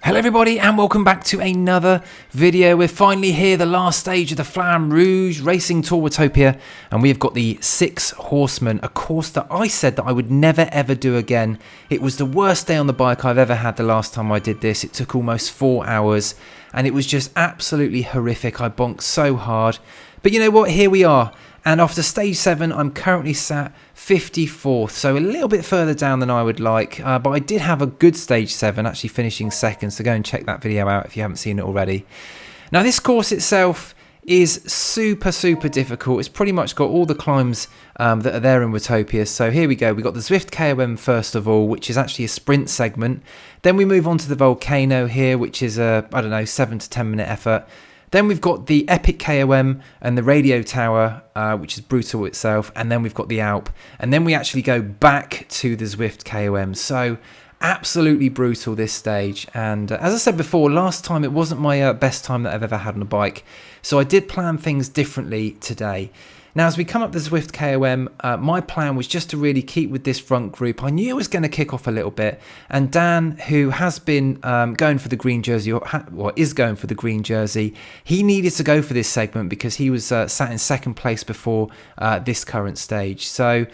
Hello everybody and welcome back to another video. We're finally here, the last stage of the Flamme Rouge Racing Tour Watopia, and we've got the 6 Horseman, a course that I said that I would never ever do again. It was the worst day on the bike I've ever had the last time I did this. It took almost 4 hours and it was just absolutely horrific. I bonked so hard. But you know what, here we are. And after stage 7, I'm currently sat 54th, so a little bit further down than I would like. But I did have a good stage 7, actually finishing second, so go and check that video out if you haven't seen it already. Now this course itself is super difficult. It's pretty much got all the climbs that are there in Watopia. So here we go. We've got the Zwift KOM first of all, which is actually a sprint segment. Then we move on to the Volcano here, which is a, I don't know, 7 to 10 minute effort. Then we've got the Epic KOM and the Radio Tower, which is brutal itself. And then we've got the Alpe. And then we actually go back to the Zwift KOM. So absolutely brutal this stage. And as I said before, last time it wasn't my best time that I've ever had on a bike. So I did plan things differently today. Now, as we come up the Zwift KOM, my plan was just to really keep with this front group. I knew it was going to kick off a little bit. And Dan, who has been going for the green jersey, or is going for the green jersey, he needed to go for this segment because he was sat in second place before this current stage. So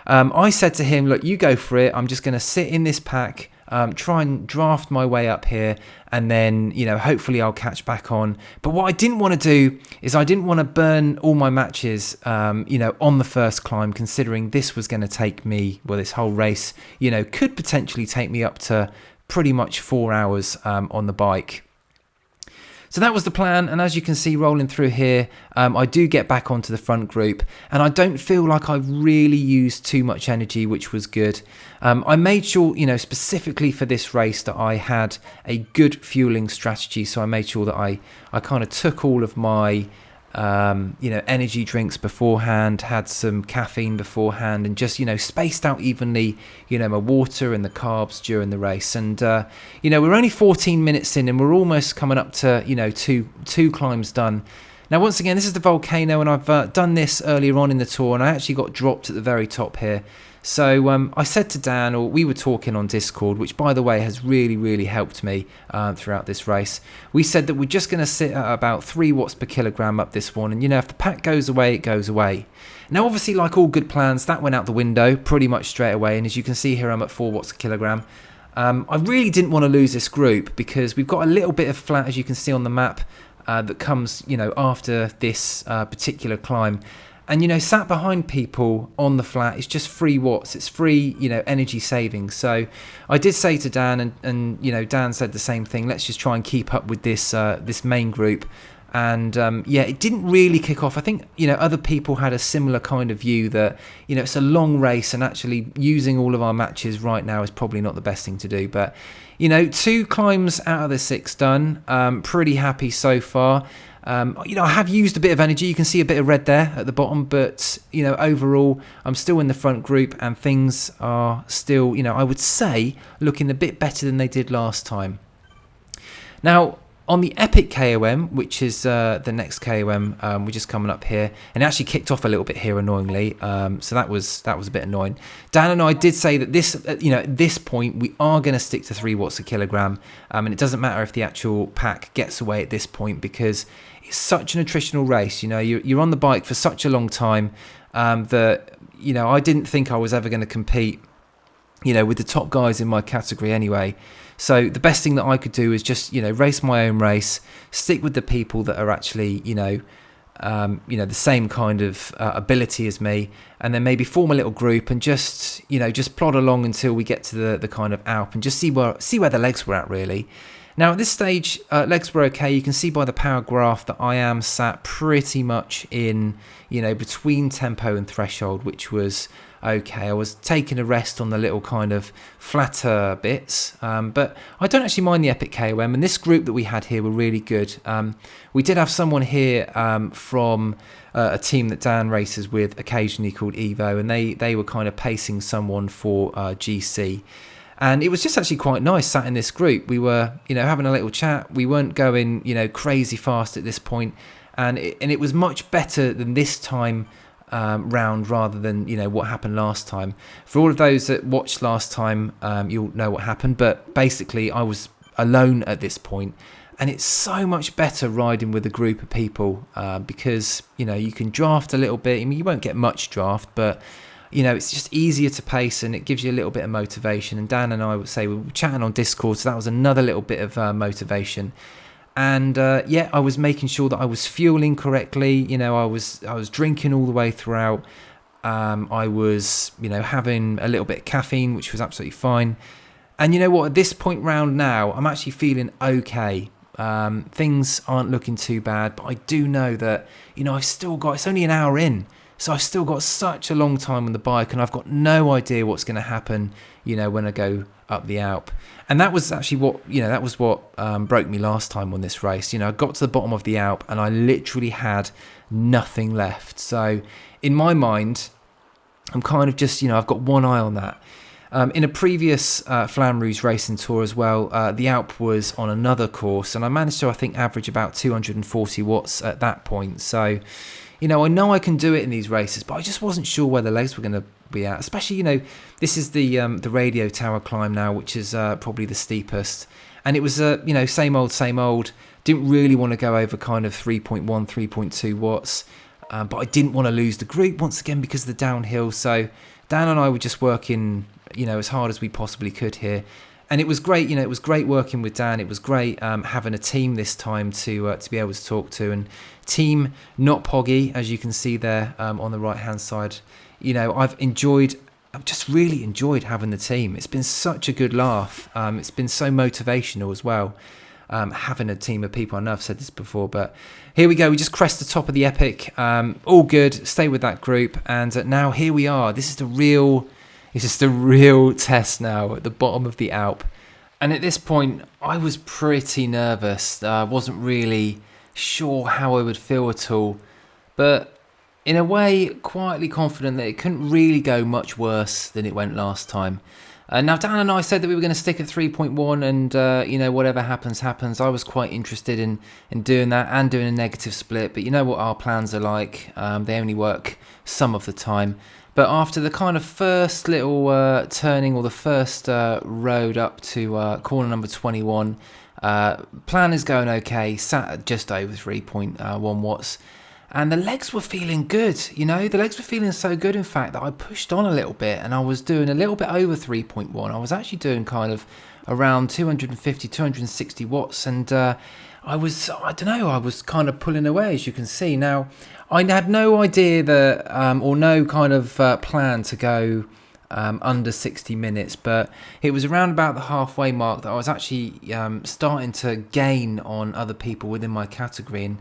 I said to him, look, you go for it. I'm just going to sit in this pack, try and draft my way up here, and then, you know, hopefully I'll catch back on. But what I didn't want to do is I didn't want to burn all my matches, you know, on the first climb, considering this was going to take me, well, this whole race, you know, could potentially take me up to pretty much 4 hours on the bike. So that was the plan, and as you can see rolling through here, I do get back onto the front group, and I don't feel like I've really used too much energy, which was good. I made sure, you know, specifically for this race that I had a good fueling strategy, so I made sure that I kind of took all of my you know, energy drinks beforehand, had some caffeine beforehand, and just, you know, spaced out evenly, you know, my water and the carbs during the race. And you know, we're only 14 minutes in and we're almost coming up to, you know, two climbs done. Now once again, this is the Volcano, and I've done this earlier on in the tour, and I actually got dropped at the very top here. So I said to Dan, or we were talking on Discord, which by the way has really helped me throughout this race. We said that we're just going to sit at about 3 watts per kilogram up this one, and you know, if the pack goes away, it goes away. Now obviously, like all good plans, that went out the window pretty much straight away, and as you can see here, I'm at 4 watts per kilogram. I really didn't want to lose this group because we've got a little bit of flat, as you can see on the map, that comes, you know, after this particular climb. And, you know, sat behind people on the flat is just 3 watts. It's free, you know, energy savings. So I did say to Dan, and you know, Dan said the same thing. Let's just try and keep up with this this main group. And yeah, it didn't really kick off. I think, you know, other people had a similar kind of view that, you know, it's a long race and actually using all of our matches right now is probably not the best thing to do. But, you know, 2 climbs out of the 6 done. Pretty happy so far. You know, I have used a bit of energy. You can see a bit of red there at the bottom, but, you know, overall, I'm still in the front group and things are still, you know, I would say looking a bit better than they did last time. Now, on the Epic KOM, which is the next KOM, we're just coming up here, and it actually kicked off a little bit here annoyingly, so that was a bit annoying. Dan and I did say that this, you know, at this point we are going to stick to 3 watts a kilogram, and it doesn't matter if the actual pack gets away at this point because it's such an attritional race. You know, you're on the bike for such a long time that, you know, I didn't think I was ever going to compete, you know, with the top guys in my category anyway. So the best thing that I could do is just, you know, race my own race, stick with the people that are actually, you know, the same kind of ability as me, and then maybe form a little group and just, you know, just plod along until we get to the kind of Alpe and just see where the legs were at really. Now at this stage, legs were okay. You can see by the power graph that I am sat pretty much in, you know, between tempo and threshold, which was okay. I was taking a rest on the little kind of flatter bits, but I don't actually mind the Epic KOM, and this group that we had here were really good. We did have someone here from a team that Dan races with occasionally called Evo, and they were kind of pacing someone for GC. And it was just actually quite nice sat in this group. We were, you know, having a little chat. We weren't going, you know, crazy fast at this point, and it was much better than this time round rather than, you know, what happened last time. For all of those that watched last time, you'll know what happened. But basically, I was alone at this point. And it's so much better riding with a group of people because, you can draft a little bit. I mean, you won't get much draft, but, it's just easier to pace and it gives you a little bit of motivation. And Dan and I would say we were chatting on Discord, so that was another little bit of motivation. And I was making sure that I was fueling correctly. I was drinking all the way throughout. I was, having a little bit of caffeine, which was absolutely fine. And you know what? At this point round now, I'm actually feeling okay. Things aren't looking too bad, but I do know that, I've still got, it's only an hour in, so I've still got such a long time on the bike, and I've got no idea what's going to happen, when I go up the Alp. And that was actually what, broke me last time on this race. I got to the bottom of the Alp and I literally had nothing left. So in my mind, I'm kind of just, I've got one eye on that. In a previous Flamme Rouge racing tour as well, the Alp was on another course, and I managed to, I think, average about 240 watts at that point. So, I know I can do it in these races, but I just wasn't sure where the legs were going to be at. Especially, this is the radio tower climb now, which is probably the steepest. And it was, same old. Didn't really want to go over kind of 3.1, 3.2 watts. But I didn't want to lose the group once again because of the downhill. So Dan and I were just working, as hard as we possibly could here. And it was great, it was great working with Dan. It was great having a team this time to be able to talk to. And team not Poggy, as you can see there on the right-hand side. I've just really enjoyed having the team. It's been such a good laugh. It's been so motivational as well. Having a team of people. I know I've said this before, but here we go. We just crest the top of the epic. All good. Stay with that group. And now here we are. This is the real test now at the bottom of the Alp. And at this point, I was pretty nervous. I wasn't really sure how I would feel at all. But in a way, quietly confident that it couldn't really go much worse than it went last time. Now, Dan and I said that we were going to stick at 3.1 and, whatever happens, happens. I was quite interested in doing that and doing a negative split. But you know what our plans are like. They only work some of the time. But after the kind of first little turning or the first road up to corner number 21, plan is going okay, sat at just over 3.1 watts. And the legs were feeling good, the legs were feeling so good, in fact, that I pushed on a little bit and I was doing a little bit over 3.1. I was actually doing kind of around 250, 260 watts. And I was kind of pulling away, as you can see. Now, I had no idea that, or no kind of plan to go under 60 minutes, but it was around about the halfway mark that I was actually starting to gain on other people within my category. And,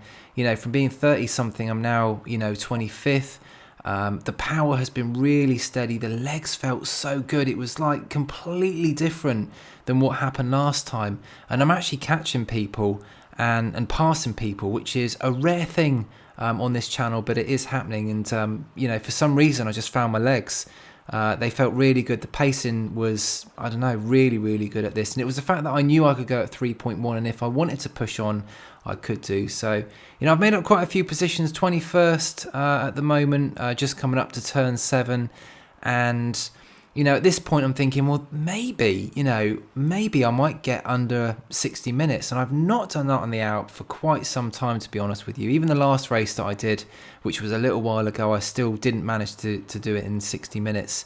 from being 30 something, I'm now, 25th. The power has been really steady. The legs felt so good. It was like completely different than what happened last time. And I'm actually catching people and passing people, which is a rare thing on this channel, but it is happening. And, for some reason, I just found my legs. They felt really good. The pacing was, really, really good at this. And it was the fact that I knew I could go at 3.1, and if I wanted to push on, I could do. So, I've made up quite a few positions, 21st at the moment, just coming up to turn 7. And, at this point I'm thinking, well, maybe I might get under 60 minutes. And I've not done that on the Alp for quite some time, to be honest with you. Even the last race that I did, which was a little while ago, I still didn't manage to do it in 60 minutes.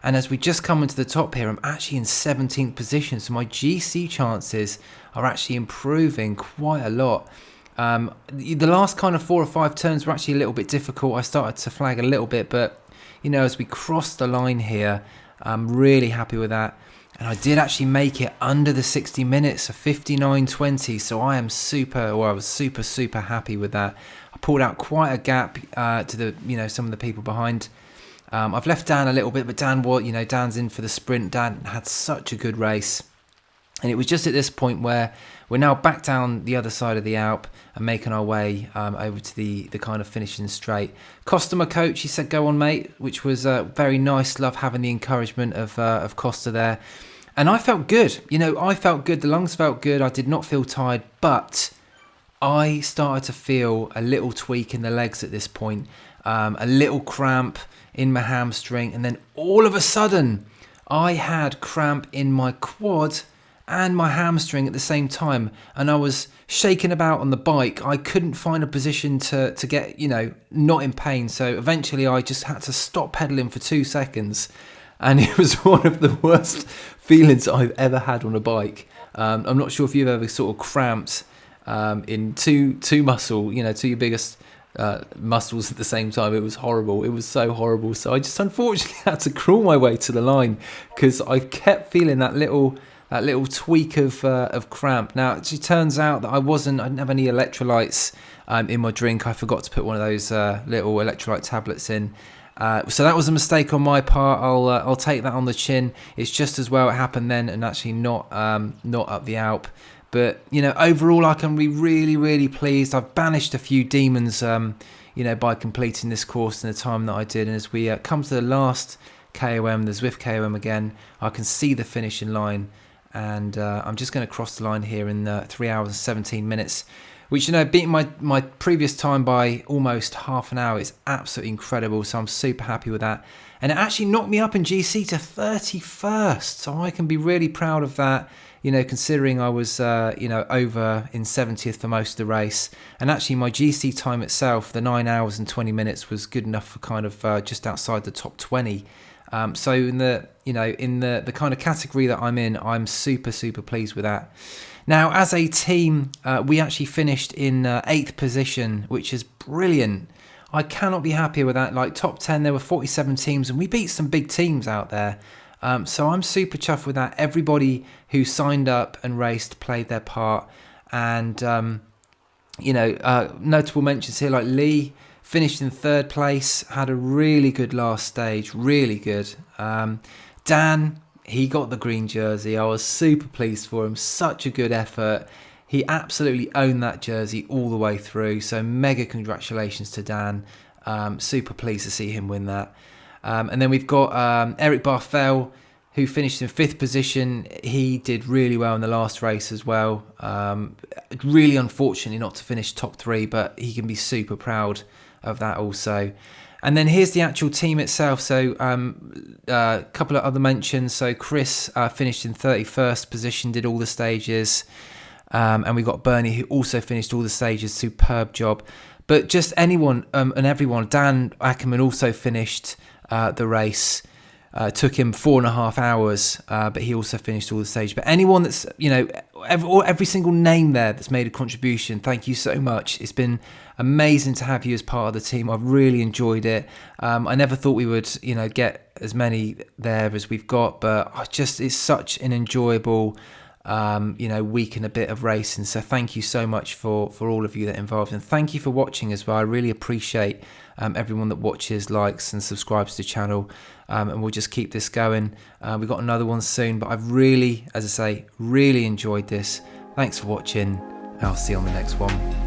And as we just come into the top here, I'm actually in 17th position. So my GC chances are actually improving quite a lot. The last kind of 4 or 5 turns were actually a little bit difficult. I started to flag a little bit, but, as we cross the line here, I'm really happy with that. And I did actually make it under the 60 minutes of 59.20. So I was super, super happy with that. I pulled out quite a gap to the, some of the people behind. I've left Dan a little bit, but Dan's in for the sprint. Dan had such a good race. And it was just at this point where we're now back down the other side of the Alp and making our way over to the kind of finishing straight. Costa, my coach, he said, "Go on, mate," which was very nice. Love having the encouragement of Costa there. And I felt good. I felt good. The lungs felt good. I did not feel tired, but I started to feel a little tweak in the legs at this point, a little cramp in my hamstring, and then all of a sudden I had cramp in my quad and my hamstring at the same time, and I was shaking about on the bike. I couldn't find a position to get, you know, not in pain. So eventually I just had to stop pedaling for 2 seconds, and it was one of the worst feelings I've ever had on a bike. I'm not sure if you've ever sort of cramped in two muscle, you know, two your biggest muscles at the same time. It was horrible. It was so horrible. So I just unfortunately had to crawl my way to the line because I kept feeling that little tweak of cramp. Now it turns out that I didn't have any electrolytes in my drink. I forgot to put one of those little electrolyte tablets in. So that was a mistake on my part. I'll take that on the chin. It's just as well it happened then and actually not up the Alp. But, you know, overall I can be really, really pleased. I've banished a few demons, you know, by completing this course in the time that I did. And as we come to the last KOM, the Zwift KOM again, I can see the finishing line. And I'm just going to cross the line here in 3 hours and 17 minutes. Which, you know, beating my previous time by almost half an hour is absolutely incredible. So I'm super happy with that. And it actually knocked me up in GC to 31st. So I can be really proud of that, you know, considering I was, you know, over in 70th for most of the race. And actually my GC time itself, the 9 hours and 20 minutes, was good enough for kind of just outside the top 20. So in the, you know, in the kind of category that I'm in, I'm super, super pleased with that. Now, as a team, we actually finished in 8th position, which is brilliant. I cannot be happier with that. Like top 10, there were 47 teams, and we beat some big teams out there. So I'm super chuffed with that. Everybody who signed up and raced played their part. And, you know, notable mentions here, like Lee finished in 3rd place, had a really good last stage, really good. Dan, he got the green jersey. I was super pleased for him. Such a good effort. He absolutely owned that jersey all the way through. So mega congratulations to Dan. Super pleased to see him win that. And then we've got Eric Barthel, who finished in 5th position. He did really well in the last race as well. Really unfortunately not to finish top 3, but he can be super proud of that also. And then here's the actual team itself. So a couple of other mentions. So Chris finished in 31st position, did all the stages. And we got Bernie, who also finished all the stages. Superb job. But just anyone and everyone. Dan Ackerman also finished the race. Took him 4.5 hours, but he also finished all the stages. But anyone that's, you know, every single name there that's made a contribution, thank you so much. It's been amazing to have you as part of the team. I've really enjoyed it. I never thought we would, you know, get as many there as we've got, but it's such an enjoyable, you know, week and a bit of racing. So thank you so much for all of you that are involved, and thank you for watching as well. I really appreciate everyone that watches, likes and subscribes to the channel, and we'll just keep this going. We've got another one soon, but I've really, as I say, really enjoyed this. Thanks for watching. I'll see you on the next one.